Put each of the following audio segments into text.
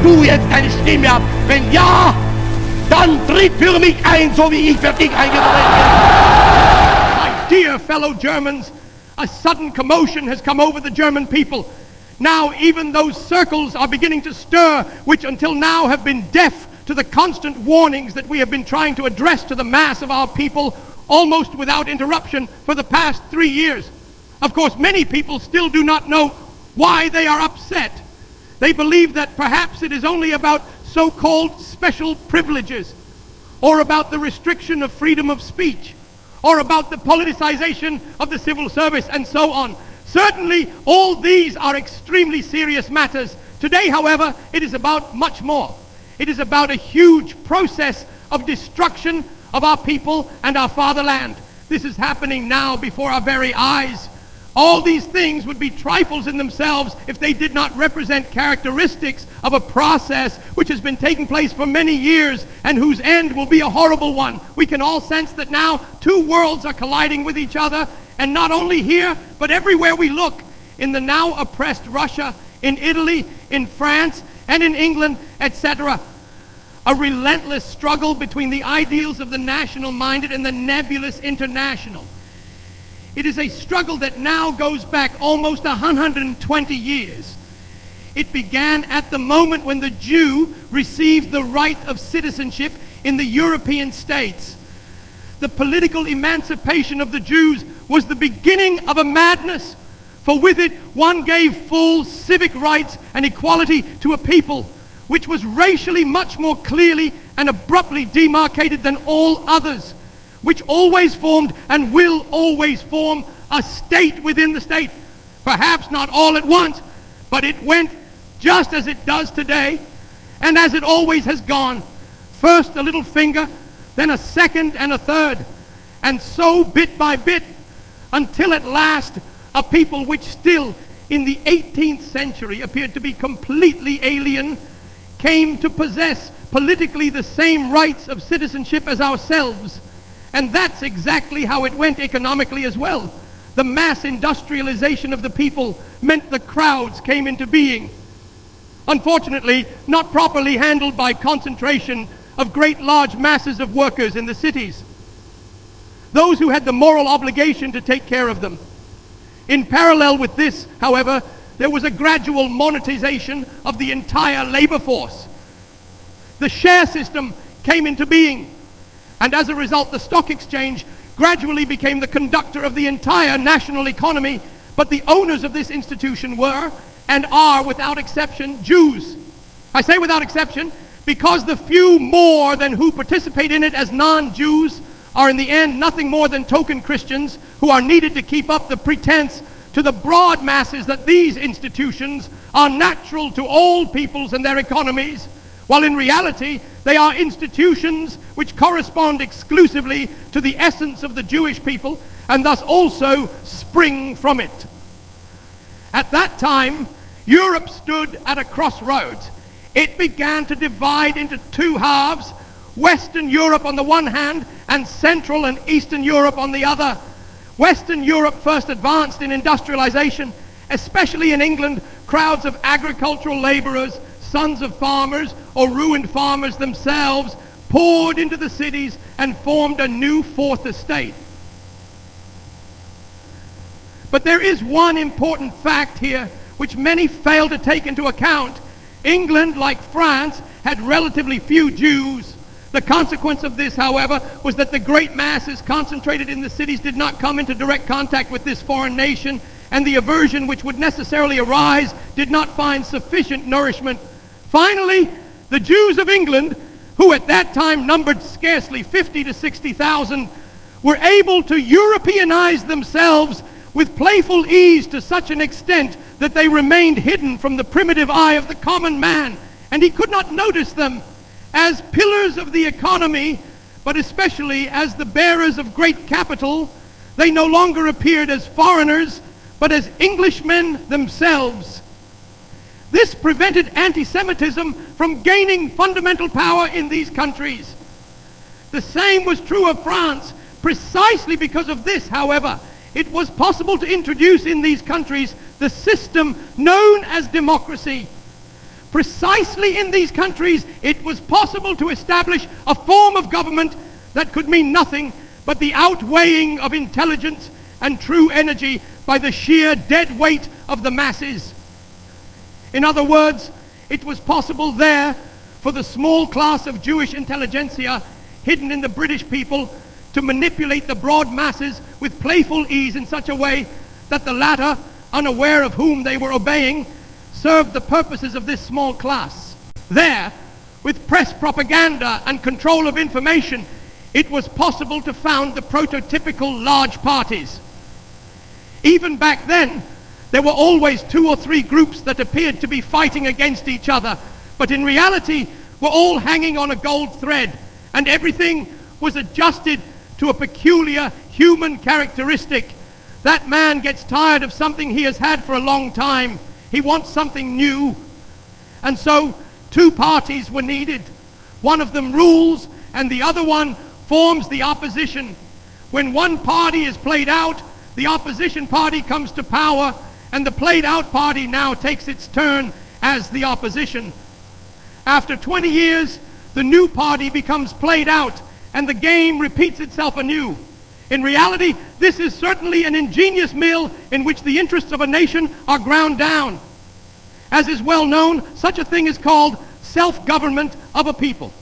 du jetzt deine Stimme ab? Wenn ja, dann tritt für mich ein, so wie ich für dich eingetreten bin. My dear fellow Germans, a sudden commotion has come over the German people. Now even those circles are beginning to stir, which until now have been deaf to the constant warnings that we have been trying to address to the mass of our people almost without interruption for the past 3 years. Of course, many people still do not know why they are upset. They believe that perhaps it is only about so-called special privileges, or about the restriction of freedom of speech, or about the politicization of the civil service, and so on. Certainly, all these are extremely serious matters. Today, however, it is about much more. It is about a huge process of destruction of our people and our fatherland. This is happening now before our very eyes. All these things would be trifles in themselves if they did not represent characteristics of a process which has been taking place for many years and whose end will be a horrible one. We can all sense that now two worlds are colliding with each other, and not only here, but everywhere we look, in the now oppressed Russia, in Italy, in France, and in England, etc. A relentless struggle between the ideals of the national-minded and the nebulous international. It is a struggle that now goes back almost 120 years. It began at the moment when the Jew received the right of citizenship in the European states. The political emancipation of the Jews was the beginning of a madness, for with it one gave full civic rights and equality to a people which was racially much more clearly and abruptly demarcated than all others, which always formed and will always form a state within the state. Perhaps not all at once, but it went just as it does today, and as it always has gone. First a little finger, then a second and a third, and so bit by bit, until at last a people which still in the 18th century appeared to be completely alien came to possess politically the same rights of citizenship as ourselves. And that's exactly how it went economically as well. The mass industrialization of the people meant the crowds came into being. Unfortunately, not properly handled by concentration of great large masses of workers in the cities. Those who had the moral obligation to take care of them. In parallel with this, however, there was a gradual monetization of the entire labor force. The share system came into being. And as a result, the stock exchange gradually became the conductor of the entire national economy, but the owners of this institution were, and are without exception, Jews. I say without exception because the few more than who participate in it as non-Jews are in the end nothing more than token Christians who are needed to keep up the pretense to the broad masses that these institutions are natural to all peoples and their economies, while in reality they are institutions which correspond exclusively to the essence of the Jewish people and thus also spring from it. At that time, Europe stood at a crossroads. It began to divide into two halves, Western Europe on the one hand and Central and Eastern Europe on the other. Western Europe first advanced in industrialization, especially in England. Crowds of agricultural laborers, sons of farmers or ruined farmers themselves, poured into the cities and formed a new fourth estate. But there is one important fact here which many fail to take into account. England, like France, had relatively few Jews. The consequence of this, however, was that the great masses concentrated in the cities did not come into direct contact with this foreign nation, and the aversion which would necessarily arise did not find sufficient nourishment. Finally, the Jews of England, who at that time numbered scarcely 50 to 60,000, were able to Europeanize themselves with playful ease to such an extent that they remained hidden from the primitive eye of the common man, and he could not notice them as pillars of the economy, but especially as the bearers of great capital. They no longer appeared as foreigners, but as Englishmen themselves. This prevented anti-Semitism from gaining fundamental power in these countries. The same was true of France. Precisely because of this, however, it was possible to introduce in these countries the system known as democracy. precisely in these countries it was possible to establish a form of government that could mean nothing but the outweighing of intelligence and true energy by the sheer dead weight of the masses. In other words, it was possible there for the small class of Jewish intelligentsia hidden in the British people to manipulate the broad masses with playful ease in such a way that the latter, unaware of whom they were obeying, served the purposes of this small class. There, with press propaganda and control of information, it was possible to found the prototypical large parties. Even back then, there were always 2 or 3 groups that appeared to be fighting against each other, but in reality were all hanging on a gold thread, and everything was adjusted to a peculiar human characteristic. That man gets tired of something he has had for a long time. He wants something new. And so 2 parties were needed. One of them rules, and the other one forms the opposition. When one party is played out, the opposition party comes to power, and the played out party now takes its turn as the opposition. After 20 years, the new party becomes played out, and the game repeats itself anew. In reality, this is certainly an ingenious mill in which the interests of a nation are ground down. As is well known, such a thing is called self-government of a people.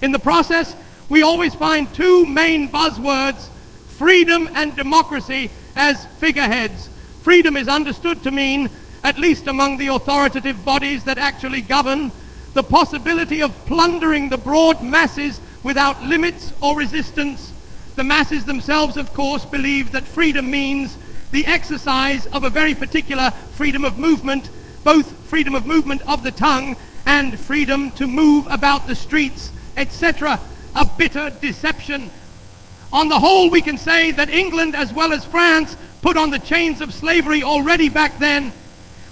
In the process, we always find 2 main buzzwords, freedom and democracy, as figureheads. Freedom is understood to mean, at least among the authoritative bodies that actually govern, the possibility of plundering the broad masses without limits or resistance. The masses themselves, of course, believe that freedom means the exercise of a very particular freedom of movement, both freedom of movement of the tongue and freedom to move about the streets, etc. A bitter deception. On the whole, we can say that England, as well as France, put on the chains of slavery already back then.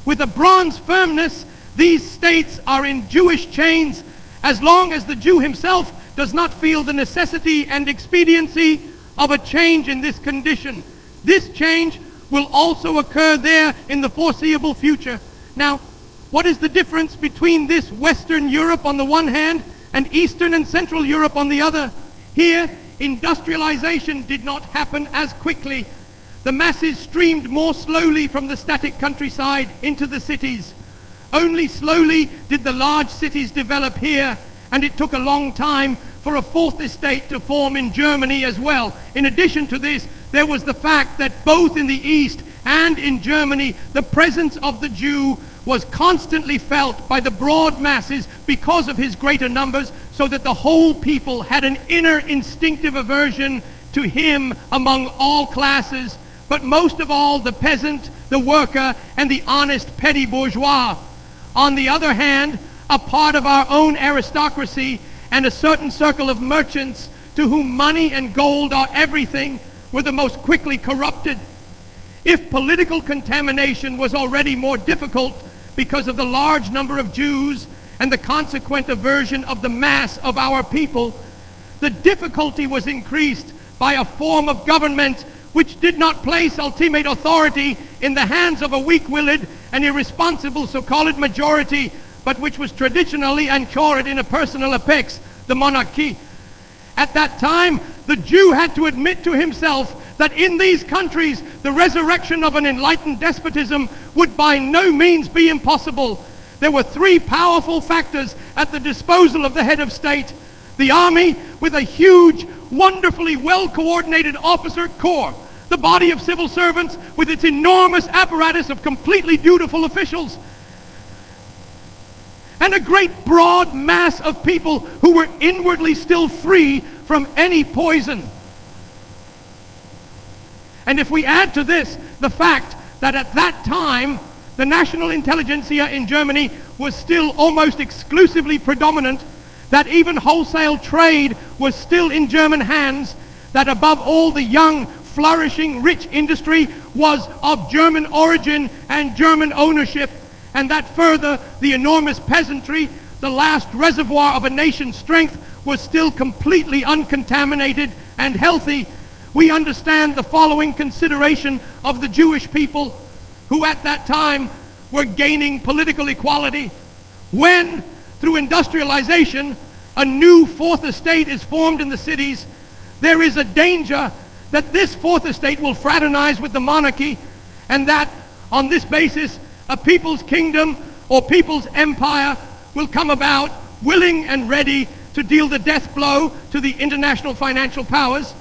With a bronze firmness, these states are in Jewish chains as long as the Jew himself does not feel the necessity and expediency of a change in this condition. This change will also occur there in the foreseeable future. Now, what is the difference between this Western Europe on the one hand and Eastern and Central Europe on the other? Here, industrialization did not happen as quickly. The masses streamed more slowly from the static countryside into the cities. Only slowly did the large cities develop here, and it took a long time for a 4th estate to form in Germany as well. In addition to this, there was the fact that both in the East and in Germany, the presence of the Jew was constantly felt by the broad masses because of his greater numbers, so that the whole people had an inner instinctive aversion to him among all classes, but most of all the peasant, the worker, and the honest petty bourgeois. On the other hand, a part of our own aristocracy and a certain circle of merchants to whom money and gold are everything were the most quickly corrupted. If political contamination was already more difficult because of the large number of Jews and the consequent aversion of the mass of our people, the difficulty was increased by a form of government which did not place ultimate authority in the hands of a weak-willed and irresponsible so-called majority, but which was traditionally anchored in a personal apex, the monarchy. At that time, the Jew had to admit to himself that in these countries, the resurrection of an enlightened despotism would by no means be impossible. There were 3 powerful factors at the disposal of the head of state. The army, with a huge, wonderfully well-coordinated officer corps. The body of civil servants, with its enormous apparatus of completely dutiful officials. And a great broad mass of people who were inwardly still free from any poison. And if we add to this the fact that at that time the national intelligentsia in Germany was still almost exclusively predominant, that even wholesale trade was still in German hands, that above all the young, flourishing, rich industry was of German origin and German ownership, and that further the enormous peasantry, the last reservoir of a nation's strength, was still completely uncontaminated and healthy, we understand the following consideration of the Jewish people who at that time were gaining political equality. When, through industrialization, a new fourth estate is formed in the cities, there is a danger that this fourth estate will fraternize with the monarchy, and that, on this basis, a people's kingdom or people's empire will come about, willing and ready to deal the death blow to the international financial powers.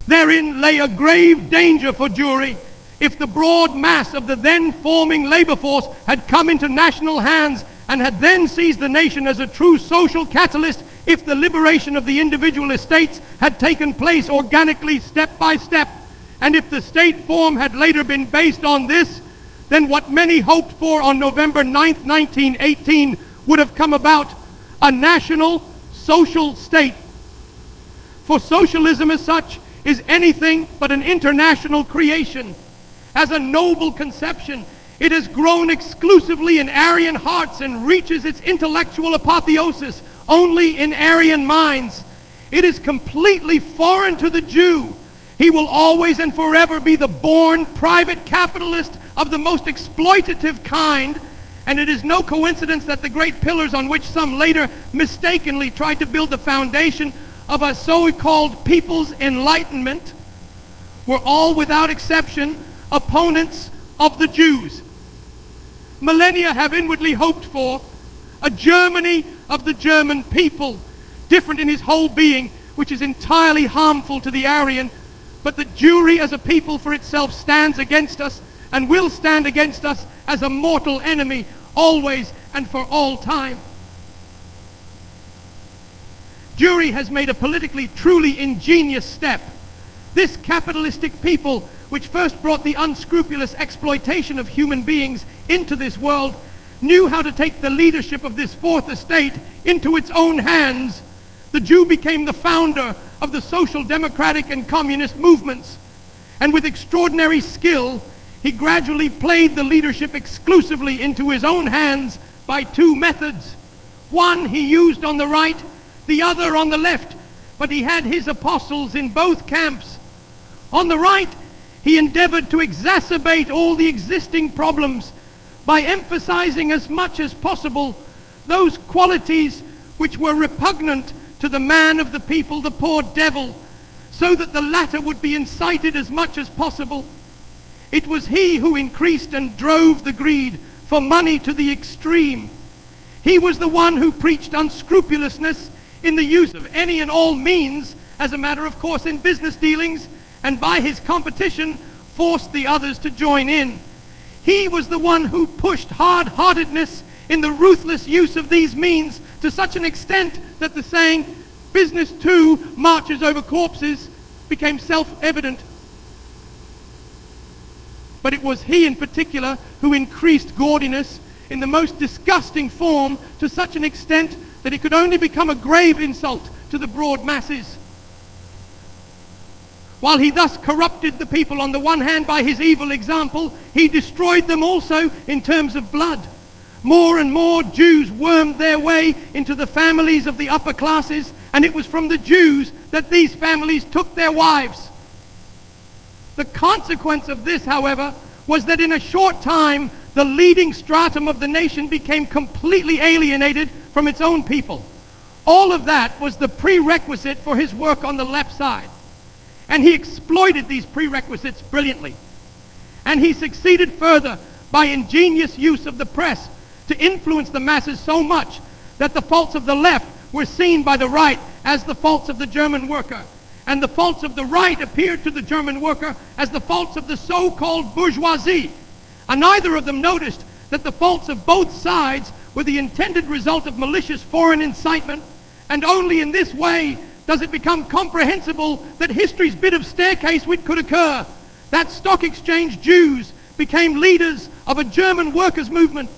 Therein lay a grave danger for Jewry if the broad mass of the then forming labor force had come into national hands and had then seized the nation as a true social catalyst, if the liberation of the individual estates had taken place organically step by step, and if the state form had later been based on this, then what many hoped for on November 9th, 1918 would have come about: a national social state. For socialism as such is anything but an international creation. As a noble conception, it has grown exclusively in Aryan hearts and reaches its intellectual apotheosis only in Aryan minds. It is completely foreign to the Jew. He will always and forever be the born private capitalist of the most exploitative kind, and it is no coincidence that the great pillars on which some later mistakenly tried to build the foundation of a so-called people's enlightenment were all without exception opponents of the Jews. Millennia have inwardly hoped for a Germany of the German people, different in his whole being, which is entirely harmful to the Aryan, but the Jewry as a people for itself stands against us and will stand against us as a mortal enemy, always and for all time. Jewry has made a politically truly ingenious step. This capitalistic people, which first brought the unscrupulous exploitation of human beings into this world, knew how to take the leadership of this fourth estate into its own hands. The Jew became the founder of the social democratic and communist movements, and with extraordinary skill, he gradually played the leadership exclusively into his own hands by two methods. One he used on the right, the other on the left, but he had his apostles in both camps. On the right, he endeavored to exacerbate all the existing problems by emphasizing as much as possible those qualities which were repugnant to the man of the people, the poor devil, so that the latter would be incited as much as possible. It was he who increased and drove the greed for money to the extreme. He was the one who preached unscrupulousness in the use of any and all means, as a matter of course in business dealings, and by his competition forced the others to join in. He was the one who pushed hard-heartedness in the ruthless use of these means to such an extent that the saying, "business too marches over corpses," became self-evident. But it was he in particular who increased gaudiness in the most disgusting form to such an extent that it could only become a grave insult to the broad masses. While he thus corrupted the people on the one hand by his evil example, he destroyed them also in terms of blood. More and more Jews wormed their way into the families of the upper classes, and it was from the Jews that these families took their wives. The consequence of this, however, was that in a short time, the leading stratum of the nation became completely alienated from its own people. All of that was the prerequisite for his work on the left side. And he exploited these prerequisites brilliantly. And he succeeded further by ingenious use of the press to influence the masses so much that the faults of the left were seen by the right as the faults of the German worker, and the faults of the right appeared to the German worker as the faults of the so-called bourgeoisie. And neither of them noticed that the faults of both sides were the intended result of malicious foreign incitement, and only in this way does it become comprehensible that history's bit of staircase which could occur, that stock exchange Jews became leaders of a German workers' movement.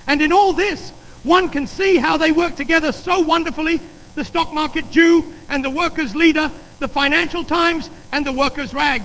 And in all this, one can see how they work together so wonderfully, the stock market Jew and the workers' leader, the Financial Times and the workers' rag.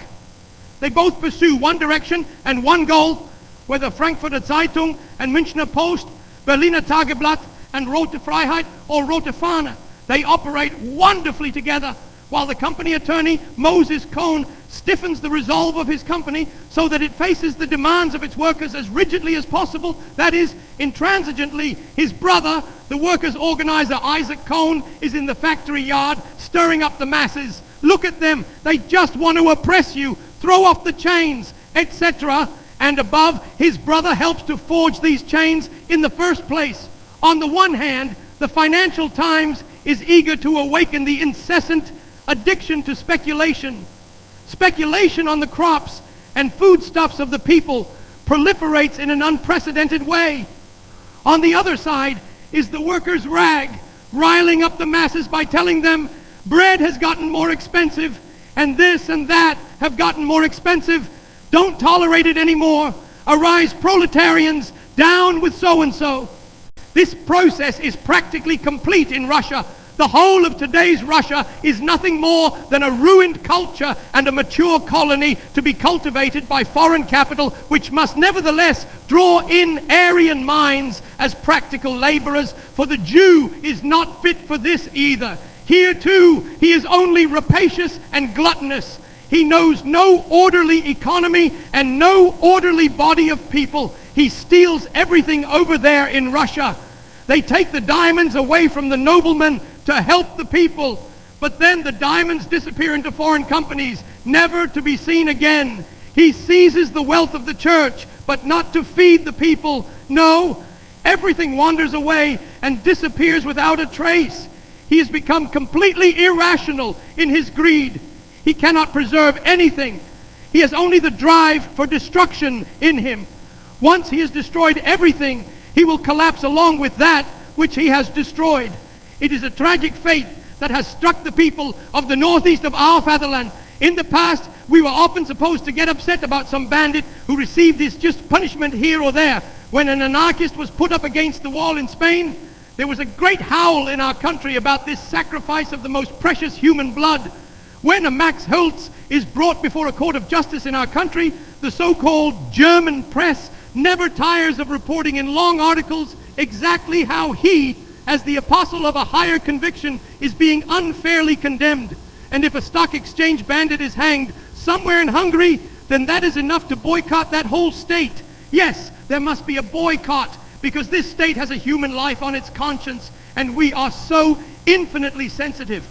They both pursue one direction and one goal, whether Frankfurter Zeitung and Münchner Post, Berliner Tageblatt and Rote Freiheit or Rote Fahne. They operate wonderfully together while the company attorney, Moses Cohn, stiffens the resolve of his company so that it faces the demands of its workers as rigidly as possible, that is, intransigently. His brother, the workers' organizer Isaac Cohn, is in the factory yard stirring up the masses. Look at them. They just want to oppress you. Throw off the chains, etc. And above, his brother helps to forge these chains in the first place. On the one hand, the Financial Times is eager to awaken the incessant addiction to speculation. Speculation on the crops and foodstuffs of the people proliferates in an unprecedented way. On the other side is the workers' rag, riling up the masses by telling them bread has gotten more expensive and this and that have gotten more expensive. Don't tolerate it anymore. Arise, proletarians, down with so-and-so. This process is practically complete in Russia. The whole of today's Russia is nothing more than a ruined culture and a mature colony to be cultivated by foreign capital, which must nevertheless draw in Aryan minds as practical laborers, for the Jew is not fit for this either. Here too, he is only rapacious and gluttonous. He knows no orderly economy and no orderly body of people. He steals everything over there in Russia. They take the diamonds away from the noblemen to help the people, but then the diamonds disappear into foreign companies, never to be seen again. He seizes the wealth of the church, but not to feed the people. No, everything wanders away and disappears without a trace. He has become completely irrational in his greed. He cannot preserve anything. He has only the drive for destruction in him. Once he has destroyed everything, he will collapse along with that which he has destroyed. It is a tragic fate that has struck the people of the northeast of our fatherland. In the past, we were often supposed to get upset about some bandit who received his just punishment here or there. When an anarchist was put up against the wall in Spain, there was a great howl in our country about this sacrifice of the most precious human blood. When a Max Holtz is brought before a court of justice in our country, the so-called German press never tires of reporting in long articles exactly how he, as the apostle of a higher conviction, is being unfairly condemned. And if a stock exchange bandit is hanged somewhere in Hungary, then that is enough to boycott that whole state. Yes, there must be a boycott, because this state has a human life on its conscience, and we are so infinitely sensitive.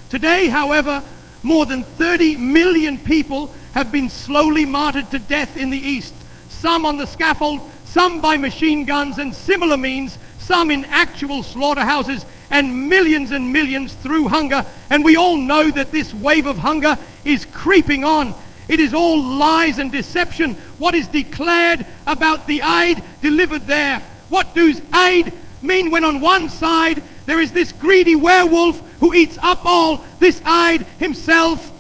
Today, however, more than 30 million people have been slowly martyred to death in the East, some on the scaffold, some by machine guns and similar means, some in actual slaughterhouses, and millions through hunger. And we all know that this wave of hunger is creeping on. It is all lies and deception. What is declared about the aid delivered there? What does aid mean when on one side there is this greedy werewolf who eats up all this aid himself?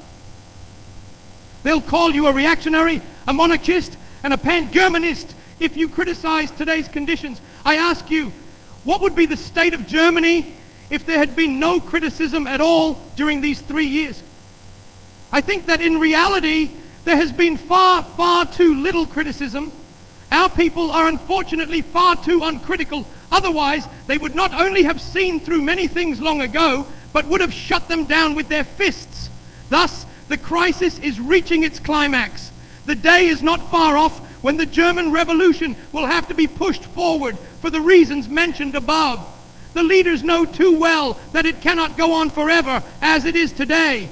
They'll call you a reactionary, a monarchist, and a pan-Germanist if you criticize today's conditions. I ask you, what would be the state of Germany if there had been no criticism at all during these 3 years? I think that in reality, there has been far too little criticism. Our people are unfortunately far too uncritical. Otherwise, they would not only have seen through many things long ago, but would have shut them down with their fists. Thus, the crisis is reaching its climax. The day is not far off when the German Revolution will have to be pushed forward for the reasons mentioned above. The leaders know too well that it cannot go on forever as it is today.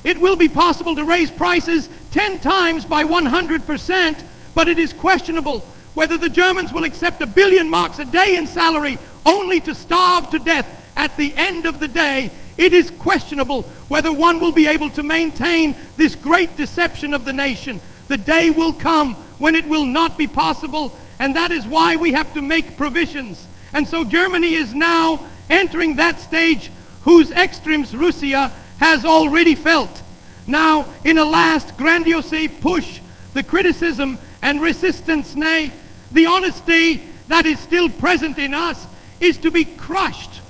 It will be possible to raise prices 10 times by 100%, but it is questionable whether the Germans will accept 1 billion marks a day in salary only to starve to death at the end of the day. It is questionable whether one will be able to maintain this great deception of the nation. The day will come when it will not be possible, and that is why we have to make provisions. And so Germany is now entering that stage whose extremes Russia has already felt. Now, in a last grandiose push, the criticism and resistance, nay, the honesty that is still present in us, is to be crushed.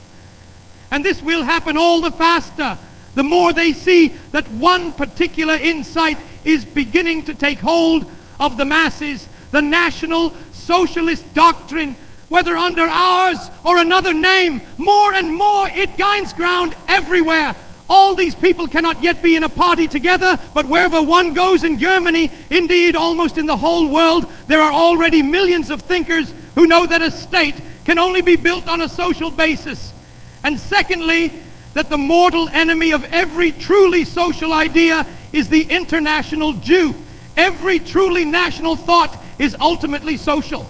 And this will happen all the faster, the more they see that one particular insight is beginning to take hold of the masses. The National Socialist doctrine, whether under ours or another name, more and more it gains ground everywhere. All these people cannot yet be in a party together, but wherever one goes in Germany, indeed almost in the whole world, there are already millions of thinkers who know that a state can only be built on a social basis. And secondly, that the mortal enemy of every truly social idea is the international Jew. Every truly national thought is ultimately social.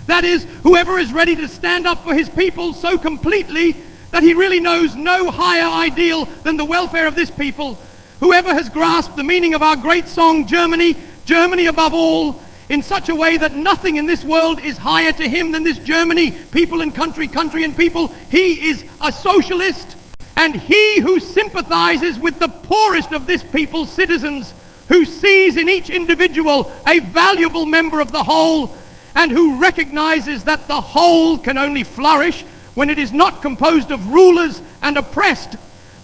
That is, whoever is ready to stand up for his people so completely that he really knows no higher ideal than the welfare of this people. Whoever has grasped the meaning of our great song, Germany, Germany above all, in such a way that nothing in this world is higher to him than this Germany, people and country, country and people, he is a socialist. And he who sympathizes with the poorest of this people's citizens, who sees in each individual a valuable member of the whole, and who recognizes that the whole can only flourish when it is not composed of rulers and oppressed,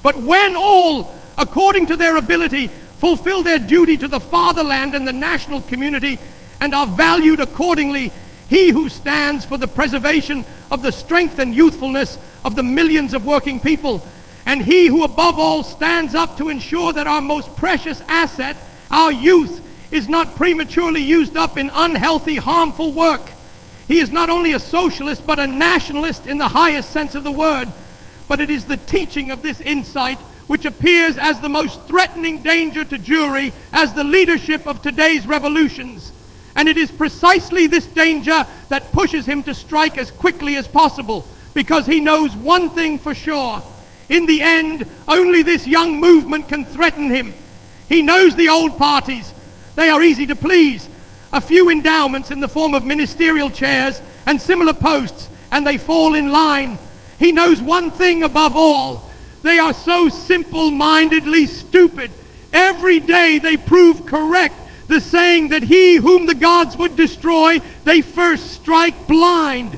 but when all, according to their ability, fulfill their duty to the fatherland and the national community and are valued accordingly, he who stands for the preservation of the strength and youthfulness of the millions of working people, and he who above all stands up to ensure that our most precious asset, our youth, is not prematurely used up in unhealthy, harmful work. He is not only a socialist, but a nationalist in the highest sense of the word. But it is the teaching of this insight which appears as the most threatening danger to Jewry as the leadership of today's revolutions. And it is precisely this danger that pushes him to strike as quickly as possible, because he knows one thing for sure. In the end, only this young movement can threaten him. He knows the old parties. They are easy to please. A few endowments in the form of ministerial chairs and similar posts, and they fall in line. He knows one thing above all. They are so simple-mindedly stupid. Every day they prove correct the saying that he whom the gods would destroy, they first strike blind.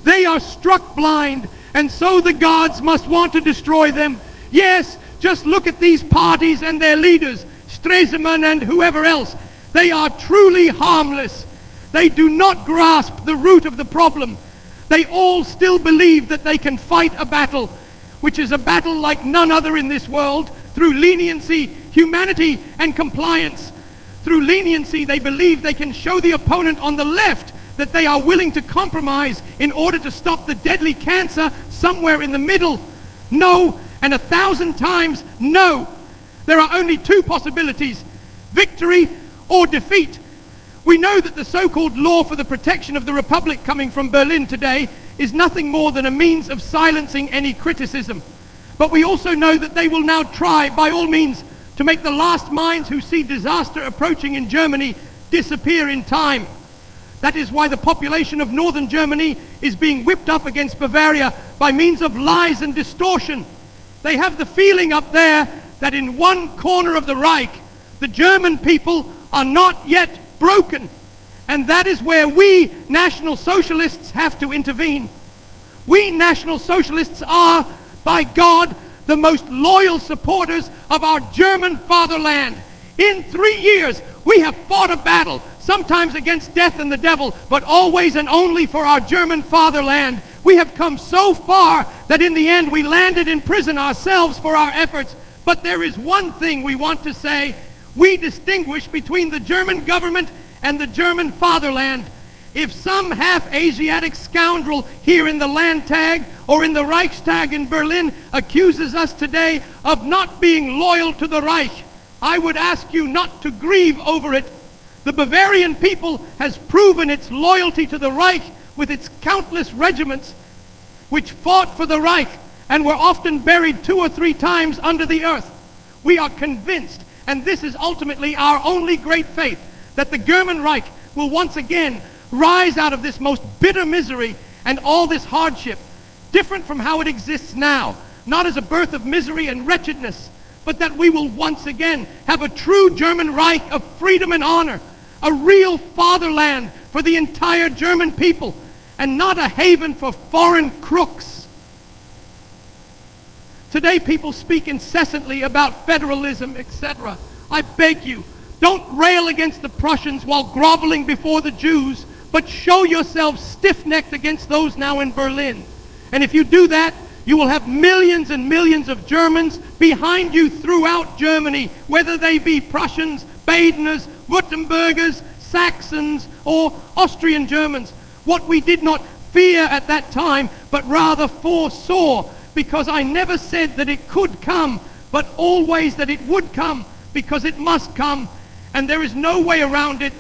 They are struck blind, and so the gods must want to destroy them. Yes, just look at these parties and their leaders, Stresemann and whoever else. They are truly harmless. They do not grasp the root of the problem. They all still believe that they can fight a battle, which is a battle like none other in this world, through leniency, humanity, and compliance. Through leniency, they believe they can show the opponent on the left that they are willing to compromise in order to stop the deadly cancer somewhere in the middle. No, and 1,000 times no. There are only two possibilities: victory or defeat. We know that the so-called law for the protection of the Republic coming from Berlin today is nothing more than a means of silencing any criticism. But we also know that they will now try, by all means, to make the last minds who see disaster approaching in Germany disappear in time. That is why the population of northern Germany is being whipped up against Bavaria by means of lies and distortion. They have the feeling up there that in one corner of the Reich, the German people are not yet broken. And that is where we National Socialists have to intervene. We National Socialists are, by God, the most loyal supporters of our German fatherland. In 3 years, we have fought a battle, sometimes against death and the devil, but always and only for our German fatherland. We have come so far that in the end we landed in prison ourselves for our efforts. But there is one thing we want to say. We distinguish between the German government and the German fatherland. If some half-Asiatic scoundrel here in the Landtag or in the Reichstag in Berlin accuses us today of not being loyal to the Reich, I would ask you not to grieve over it. The Bavarian people has proven its loyalty to the Reich with its countless regiments which fought for the Reich and were often buried 2 or 3 times under the earth. We are convinced, and this is ultimately our only great faith, that the German Reich will once again rise out of this most bitter misery and all this hardship, different from how it exists now, not as a birth of misery and wretchedness, but that we will once again have a true German Reich of freedom and honor, a real fatherland for the entire German people, and not a haven for foreign crooks. Today people speak incessantly about federalism, etc. I beg you, don't rail against the Prussians while groveling before the Jews, but show yourselves stiff-necked against those now in Berlin. And if you do that, You will have millions and millions of Germans behind you throughout Germany, whether they be Prussians, Badeners, Württembergers, Saxons, or Austrian Germans. What we did not fear at that time, but rather foresaw, because I never said that it could come, but always that it would come, because it must come, and there is no way around it,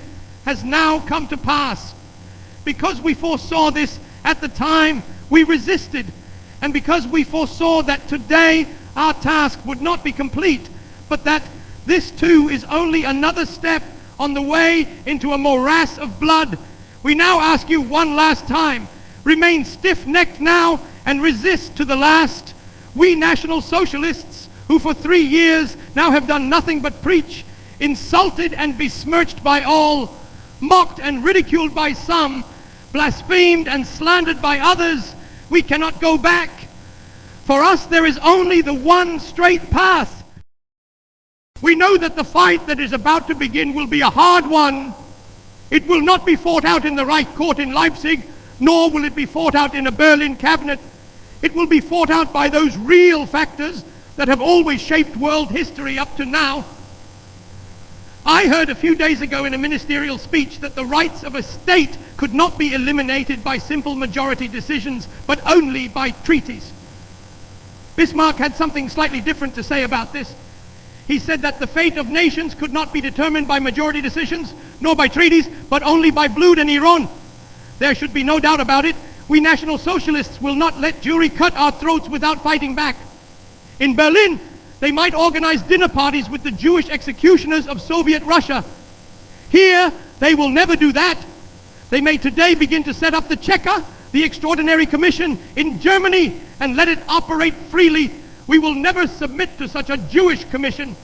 has now come to pass. Because we foresaw this at the time, we resisted. And because we foresaw that today our task would not be complete, but that this too is only another step on the way into a morass of blood, we now ask you one last time, remain stiff-necked now and resist to the last. We National Socialists, who for 3 years now have done nothing but preach, insulted and besmirched by all, mocked and ridiculed by some, blasphemed and slandered by others, we cannot go back. For us there is only the one straight path. We know that the fight that is about to begin will be a hard one. It will not be fought out in the Reich court in Leipzig, nor will it be fought out in a Berlin cabinet. It will be fought out by those real factors that have always shaped world history up to now. I heard a few days ago in a ministerial speech that the rights of a state could not be eliminated by simple majority decisions, but only by treaties. Bismarck had something slightly different to say about this. He said that the fate of nations could not be determined by majority decisions, nor by treaties, but only by Blut and Iran. There should be no doubt about it. We National Socialists will not let Jewry cut our throats without fighting back. In Berlin, they might organize dinner parties with the Jewish executioners of Soviet Russia. Here, they will never do that. They may today begin to set up the Cheka, the Extraordinary Commission, in Germany and let it operate freely. We will never submit to such a Jewish commission.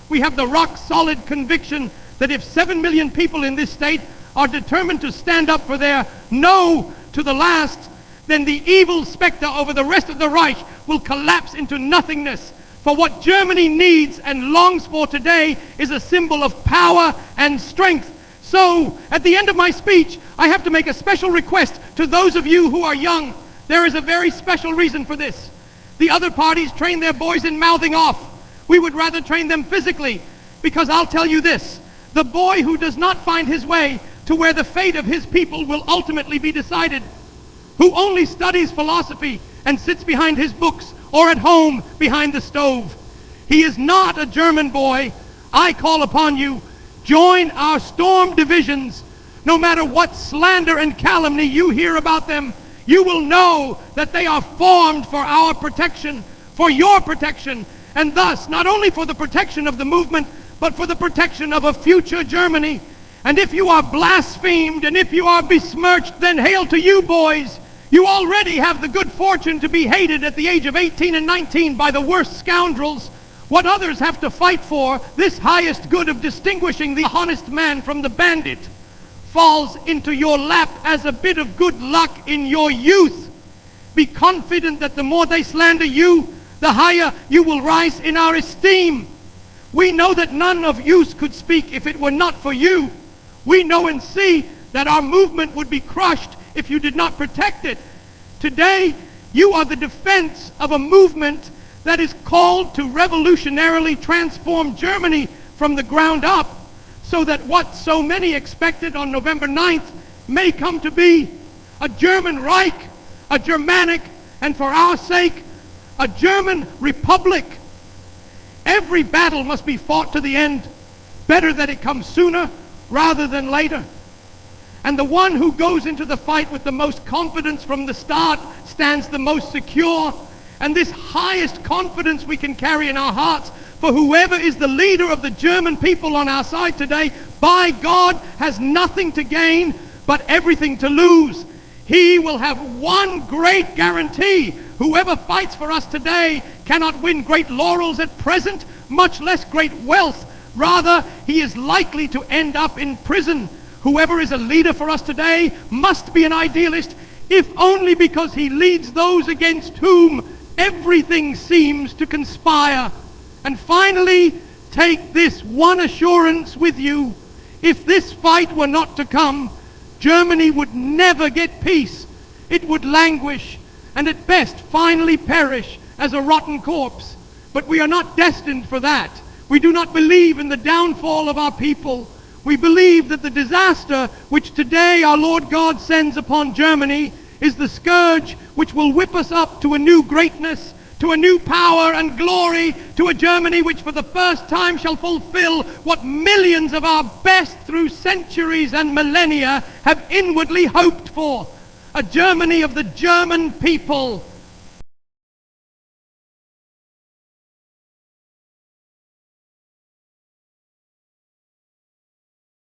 We have the rock-solid conviction that if 7 million people in this state are determined to stand up for their no to the last, then the evil specter over the rest of the Reich will collapse into nothingness. For what Germany needs and longs for today is a symbol of power and strength. So, at the end of my speech, I have to make a special request to those of you who are young. There is a very special reason for this. The other parties train their boys in mouthing off. We would rather train them physically, because I'll tell you this, the boy who does not find his way to where the fate of his people will ultimately be decided, who only studies philosophy and sits behind his books or at home behind the stove, he is not a German boy. I call upon you, join our storm divisions. No matter what slander and calumny you hear about them, you will know that they are formed for our protection, for your protection, and thus not only for the protection of the movement, but for the protection of a future Germany. And if you are blasphemed and if you are besmirched, then hail to you, boys. You already have the good fortune to be hated at the age of 18 and 19 by the worst scoundrels. What others have to fight for, this highest good of distinguishing the honest man from the bandit, falls into your lap as a bit of good luck in your youth. Be confident that the more they slander you, the higher you will rise in our esteem. We know that none of use could speak if it were not for you. We know and see that our movement would be crushed if you did not protect it. Today, you are the defense of a movement that is called to revolutionarily transform Germany from the ground up, so that what so many expected on November 9th may come to be a German Reich, a Germanic, and for our sake, a German Republic. Every battle must be fought to the end. Better that it comes sooner rather than later. And the one who goes into the fight with the most confidence from the start stands the most secure. And this highest confidence we can carry in our hearts, for whoever is the leader of the German people on our side today, by God, has nothing to gain but everything to lose. He will have one great guarantee. Whoever fights for us today cannot win great laurels at present, much less great wealth. Rather, he is likely to end up in prison. Whoever is a leader for us today must be an idealist, if only because he leads those against whom everything seems to conspire. And finally, take this one assurance with you. If this fight were not to come, Germany would never get peace. It would languish. and at best finally perish as a rotten corpse. But we are not destined for that. We do not believe in the downfall of our people. We believe that the disaster which today our Lord God sends upon Germany is the scourge which will whip us up to a new greatness, to a new power and glory, to a Germany which for the first time shall fulfill what millions of our best through centuries and millennia have inwardly hoped for. A Germany of the German people,